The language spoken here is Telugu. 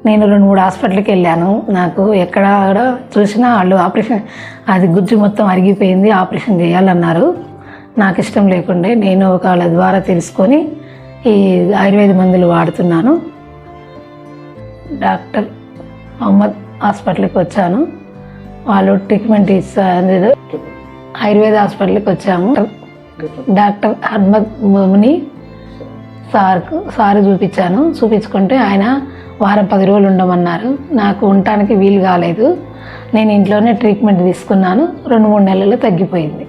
నేను 2-3 హాస్పిటల్కి వెళ్ళాను. నాకు ఎక్కడ చూసినా వాళ్ళు ఆపరేషన్, అది గుజ్జు మొత్తం అరిగిపోయింది, ఆపరేషన్ చేయాలన్నారు. నాకు ఇష్టం లేకుండే నేను వాళ్ళ ద్వారా తెలుసుకొని ఈ ఆయుర్వేద మందులు వాడుతున్నాను. డాక్టర్ మహమ్మద్ హాస్పిటల్కి వచ్చాను. వాళ్ళు ట్రీట్మెంట్ ఇస్తారు. ఆయుర్వేద హాస్పిటల్కి వచ్చాము. డాక్టర్ అహ్మద్ ముని సార్ చూపించుకుంటే ఆయన వారం 10 రోజులు ఉండమన్నారు. నాకు ఉండటానికి వీలు కాలేదు. నేను ఇంట్లోనే ట్రీట్మెంట్ తీసుకున్నాను. 2-3 నెలల్లో తగ్గిపోయింది.